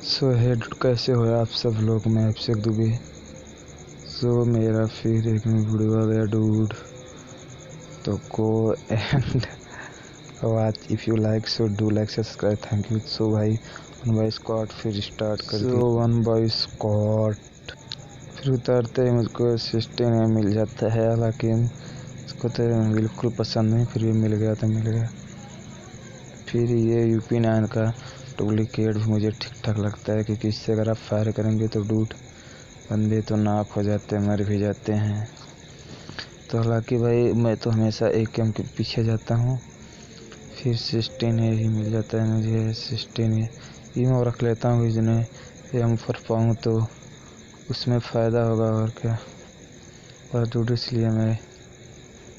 So head कैसे हो आप सब लोग। मैं अभिषेक दुबे। सो मेरा फिर एक वीडियो आ गया डूड, तो go and watch if you like. So do like subscribe, thank you. So भाई वन बाई स्क्वाड फिर स्टार्ट कर दी। सो वन बाई स्क्वाड फिर उतारते ही मुझको 16 मिल जाता है, हालांकि इसको तो बिल्कुल पसंद नहीं, फिर भी मिल गया तो मिल गया। फिर ये UP9 का डुप्लीकेट भी मुझे ठीक ठाक लगता है, क्योंकि इससे अगर आप फायर करेंगे तो डूड बंदे तो नाक हो जाते हैं, मर भी जाते हैं। तो हालांकि भाई मैं तो हमेशा AKM के पीछे जाता हूँ। फिर 16 ही मिल जाता है मुझे। 16 ईमो रख लेता हूँ, जिन्हें M4 पाऊँ तो उसमें फ़ायदा होगा और क्या। और डूड इसलिए मैं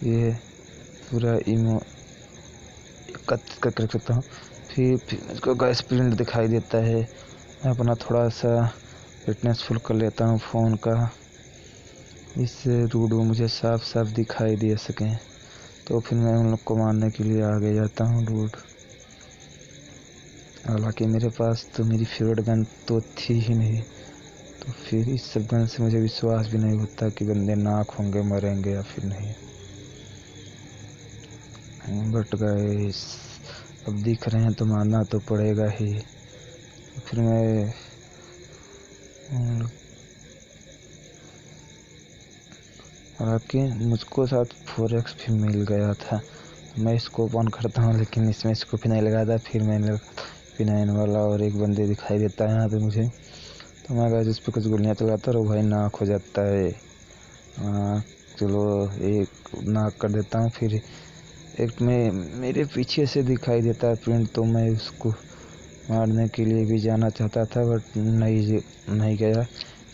ये पूरा ईमो एकत्रित करके रखता हूँ। फिर इसको गैस प्रिंट दिखाई देता है। मैं अपना थोड़ा सा फिटनेस फुल कर लेता हूँ फ़ोन का, इससे डूड मुझे साफ साफ दिखाई दे सकें। तो फिर मैं उन लोग को मारने के लिए आगे जाता हूँ डूड। हालांकि मेरे पास तो मेरी फेवरेट गन तो थी ही नहीं, तो फिर इस सब गन से मुझे विश्वास भी नहीं होता कि बंदे नाक होंगे, मरेंगे या फिर नहीं। बट गाइस अब दिख रहे हैं तो मारना तो पड़ेगा ही। फिर मैं हालांकि मुझको साथ 4x भी मिल गया था। मैं स्कोप ऑन करता हूँ, लेकिन इसमें स्कोप ही नहीं लगा था। फिर मैंने P9 वाला और एक बंदे दिखाई देता है यहाँ पे मुझे, तो मैं गाइस उस पर कुछ गोलियाँ चलाता और भाई नाक हो जाता है। चलो एक नाक कर देता हूँ। फिर एक में मेरे पीछे से दिखाई देता है प्रिंट, तो मैं उसको मारने के लिए भी जाना चाहता था, बट नहीं गया।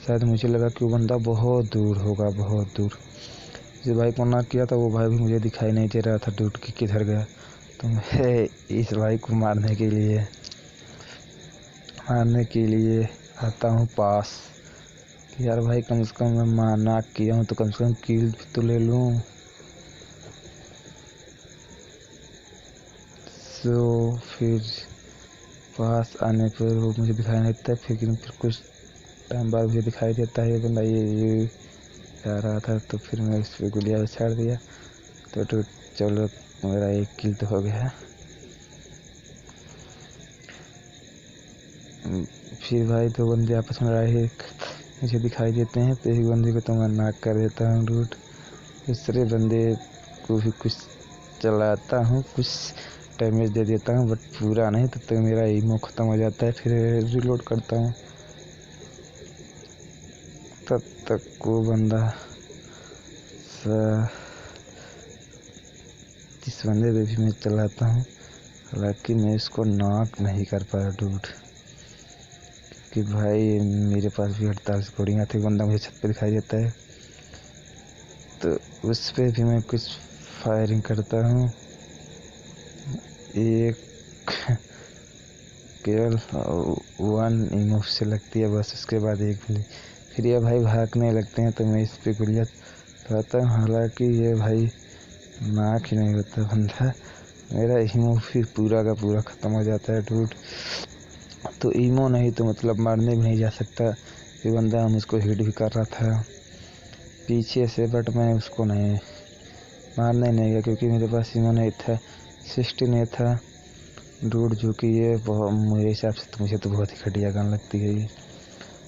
शायद मुझे लगा कि वो बंदा बहुत दूर होगा, बहुत दूर। जिस भाई को नाक किया था वो भाई भी मुझे दिखाई नहीं दे रहा था डूड कि किधर गया। तो मैं इस भाई को मारने के लिए आता हूँ पास। यार भाई कम से कम मैं नाक किया हूँ तो कम से कम किल भी तो ले लूँ। सो फिर पास आने पर वो मुझे दिखाई नहीं देता। फिर कुछ टाइम बाद मुझे दिखाई देता है बंदा ये जा रहा था, तो फिर मैं इस पर गोलियाँ छाड़ दिया। तो चलो मेरा एक किल तो हो गया। फिर भाई दो बंदे आपस में लड़ाई मुझे दिखाई देते हैं, तो एक बंदे को तो मैं नाक कर देता हूँ डूड। दूसरे बंदे को भी कुछ चलाता हूँ, कुछ डैमेज दे देता हूँ, बट पूरा नहीं। तो मेरा ईमो ख़त्म हो जाता है। फिर रिलोड करता हूँ। तब तक वो बंदा जिस बंदे पे भी मैं चलाता हूँ, हालांकि मैं इसको नॉक नहीं कर पाया डूड, कि भाई मेरे पास भी 48 गोलियाँ थी। बंदा मुझे छत पे दिखाई देता है, तो उस पर भी मैं कुछ फायरिंग करता हूँ। एक केवल 1 ईमो से लगती है बस, उसके बाद एक भी। फिर ये भाई भागने लगते हैं, तो मैं इस पर गोलियाँ चलाता हूँ। हालांकि ये भाई नाक ही नहीं होता बंदा, मेरा ईमो फिर पूरा का पूरा ख़त्म हो जाता है डूड। तो ईमो नहीं तो मतलब मारने भी नहीं जा सकता। ये बंदा मुझको हिट भी कर रहा था पीछे से, बट मैं उसको नहीं मारने नहीं गया, क्योंकि मेरे पास ईमो नहीं था। 16 था डूड, जो कि ये बहुत मेरे हिसाब से तो मुझे तो बहुत ही घटिया गन लगती है ये।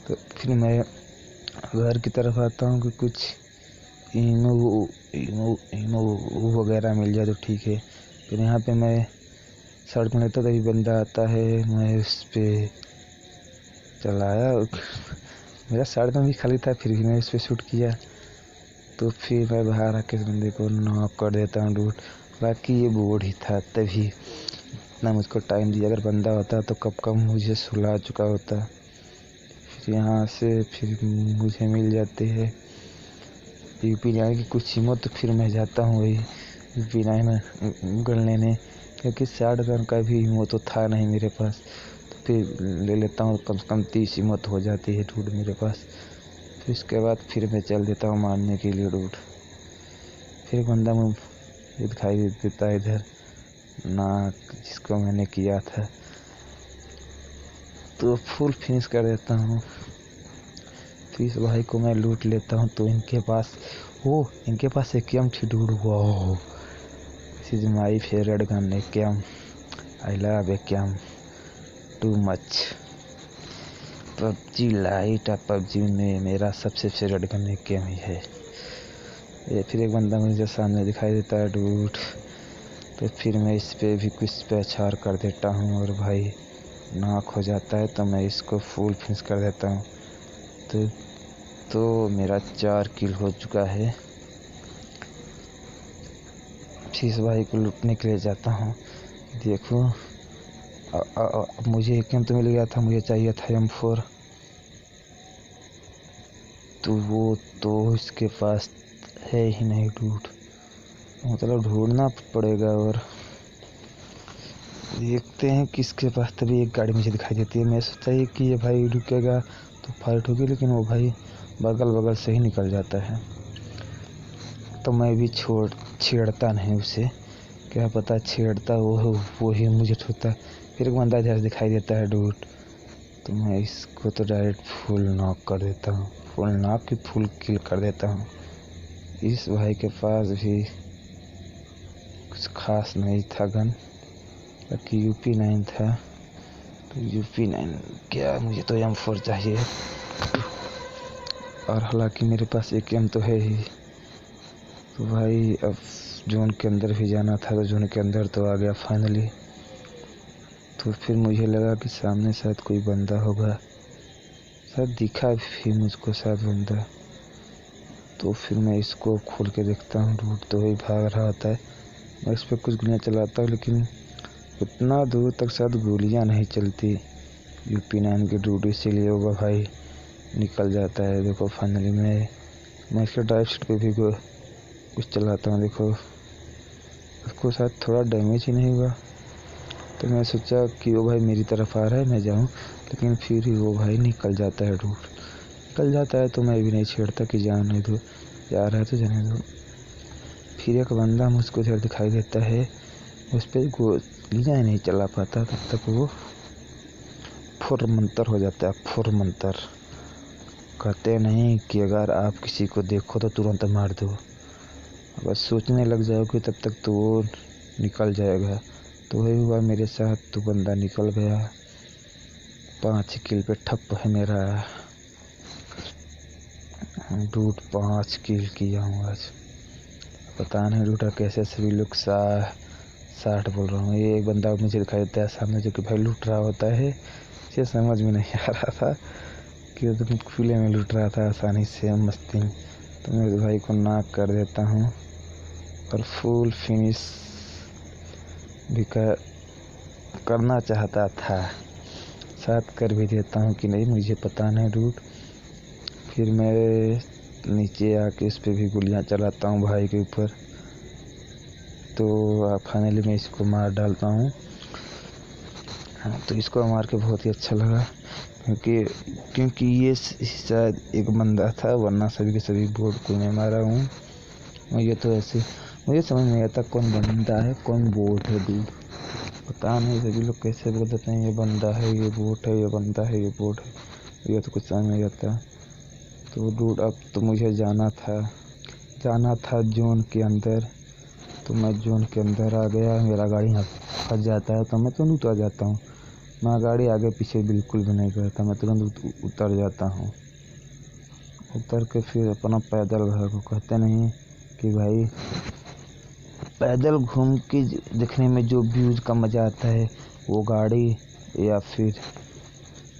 तो फिर मैं घर की तरफ आता हूँ कि कुछ ईमो वगैरह मिल जाए तो ठीक है। फिर यहाँ पे मैं शर्ट में लेता, तभी बंदा आता है, मैं उस पर चलाया। मेरा शर्ट में भी खाली था, फिर भी मैं उस पर शूट किया। तो फिर मैं बाहर आके इस बंदे को नॉक कर देता हूँ डूड। बाकी ये बोर्ड ही था, तभी इतना मुझको टाइम दिया। अगर बंदा होता तो कब कब मुझे सुला चुका होता। फिर यहाँ से फिर मुझे मिल जाते हैं UP9 की कुछ ईमो। तो फिर मैं जाता हूँ वही UP9 गन लेने, क्योंकि शॉट गन का भी ईमो तो था नहीं मेरे पास। तो फिर ले लेता हूँ, कम से कम 30 ईमो हो जाती है डूड मेरे पास। फिर इसके बाद फिर मैं चल देता हूँ मारने के लिए डूड। फिर बंदा मुझे दिखाई देता है इधर नाक, जिसको मैंने किया था। तो फुल फिनिश कर देता हूँ। तो इस भाई को मैं लूट लेता हूँ। तो इनके पास AKM थी डूड। वाह, this is my favourite gun AKM। I love AKM too much. PUBG light और PUBG में मेरा सबसे फेवरेट गन AKM ही है। ये फिर एक बंदा मुझे सामने दिखाई देता है डूड। तो फिर मैं इस पे भी कुछ पे अछाड़ कर देता हूँ और भाई नॉक हो जाता है। तो मैं इसको फुल फिनिश कर देता हूँ। तो मेरा 4 किल हो चुका है। फिर इस भाई को लूटने के लिए जाता हूँ। देखो मुझे AKM तो मिल गया था, मुझे चाहिए था M4। तो वो तो इसके पास है ही नहीं डूड, मतलब ढूंढना पड़ेगा। और देखते हैं किसके पास। तभी एक गाड़ी मुझे दिखाई देती है। मैं सोचा ही कि ये भाई रुकेगा तो फाइट होगी, लेकिन वो भाई बगल से ही निकल जाता है। तो मैं भी छेड़ता नहीं उसे, क्या पता छेड़ता वो ही मुझे ठोकता। फिर एक बंदा जैसे दिखाई देता है डूड। तो मैं इसको तो डायरेक्ट फुल नॉक कर देता हूँ, फुल नॉक की फुल किल कर देता हूँ। इस भाई के पास भी कुछ खास नहीं था गन, बाकी UP9 था। तो UP9 क्या, मुझे तो M4 चाहिए। और हालांकि मेरे पास AKM तो है ही। तो भाई अब जोन के अंदर भी जाना था, तो जोन के अंदर तो आ गया फाइनली। तो फिर मुझे लगा कि सामने शायद कोई बंदा होगा, शायद दिखा भी मुझको शायद बंदा। तो फिर मैं इसको खोल के देखता हूँ डूड। तो वही भाग रहा होता है। मैं इस पर कुछ गोलियाँ चलाता हूँ, लेकिन उतना दूर तक शायद गोलियाँ नहीं चलती UP9 के डूड, इसीलिए वो भाई निकल जाता है। देखो फाइनली मैं इसके ड्राइव सीट पे भी कुछ चलाता हूँ। देखो उसको शायद थोड़ा डैमेज ही नहीं हुआ। तो मैं सोचा कि वो भाई मेरी तरफ आ रहा है, मैं जाऊँ, लेकिन फिर ही वो भाई निकल जाता है डूड। निकल जाता है तो मैं भी नहीं छेड़ता कि जाने दो, जा रहा है तो जाने दो। फिर एक बंदा मुझको इधर दिखाई देता है, उस पर गोलियाँ नहीं चला पाता, तब तक वो फुरमंतर हो जाता है। फुरमंतर कहते नहीं कि अगर आप किसी को देखो तो तुरंत मार दो, बस सोचने लग जाओगे तब तक तो वो निकल जाएगा। तो वही हुआ मेरे साथ। तो बंदा निकल गया। 5 किल पे ठप्प है मेरा डूड। 5 किल किया हूँ आज। पता नहीं लूटा कैसे, सभी लोग 60 बोल रहा हूँ। ये एक बंदा मुझे दिखाई देता है सामने, जो कि भाई लूट रहा होता है। इसे समझ में नहीं आ रहा था कि तुम खुले में लूट रहा था आसानी से, मस्ती में। तो मैं उस भाई को नॉक कर देता हूँ और फुल फिनिश भी करना चाहता था, शायद कर भी देता हूँ कि नहीं मुझे पता नहीं डूड। फिर मैं नीचे आके इस पर भी गोलियाँ चलाता हूँ भाई के ऊपर। तो फाइनली मैं इसको मार डालता हूँ। तो इसको मार के बहुत ही अच्छा लगा, क्योंकि ये शायद एक बंदा था, वरना सभी के सभी बोर्ड को मैं मारा हूँ। मुझे तो ऐसे मुझे समझ नहीं आता कौन बंदा है कौन बोट है डूड, पता नहीं सभी लोग कैसे बोल देते हैं ये बंदा है ये बोट है, ये बंदा है ये बोट है, ये तो कुछ समझ नहीं आता। तो डूड अब तो मुझे जाना था जोन के अंदर। तो मैं जोन के अंदर आ गया। मेरा गाड़ी यहाँ फंस जाता है तो मैं तुरंत उतर जाता हूँ। मैं गाड़ी आगे पीछे बिल्कुल भी नहीं करता, मैं तुरंत उतर जाता हूँ। उतर के फिर अपना पैदल घर को, कहते नहीं कि भाई पैदल घूम के देखने में जो व्यूज का मज़ा आता है वो गाड़ी या फिर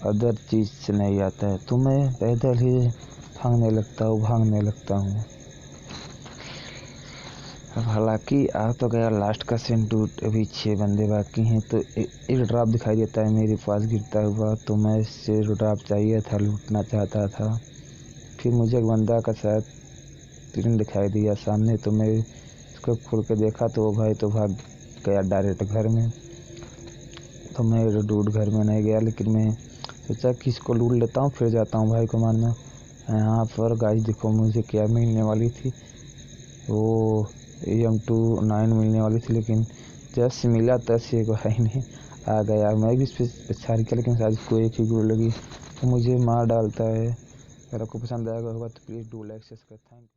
अदर चीज़ से नहीं आता है। तो मैं पैदल ही भागने लगता हूँ। अब हालांकि आ तो गया लास्ट का सीन डूड, अभी 6 बंदे बाकी हैं। तो एक ड्रॉप दिखाई देता है मेरे पास गिरता हुआ। तो मैं इससे ड्रॉप चाहिए था, लूटना चाहता था। फिर मुझे एक बंदा का शायद तीन दिखाई दिया सामने। तो मैं इसको खोल के देखा तो वो भाई तो भाग गया डायरेक्ट घर में। तो मैं डूड घर में नहीं गया, लेकिन मैं सोचा कि इसको लूट लेता हूँ फिर जाता हूँ भाई को मारना। यहाँ पर गाइस देखो मुझे क्या मिलने वाली थी, वो AM29 मिलने वाली थी, लेकिन जैसे मिला तैसे एक भाई ने आ गया। मैं भी इस पर सारी किया लेकिन शायद इसको एक ही गोली लगी तो मुझे मार डालता है। अगर आपको पसंद आएगा होगा तो please do like subscribe. Thank you.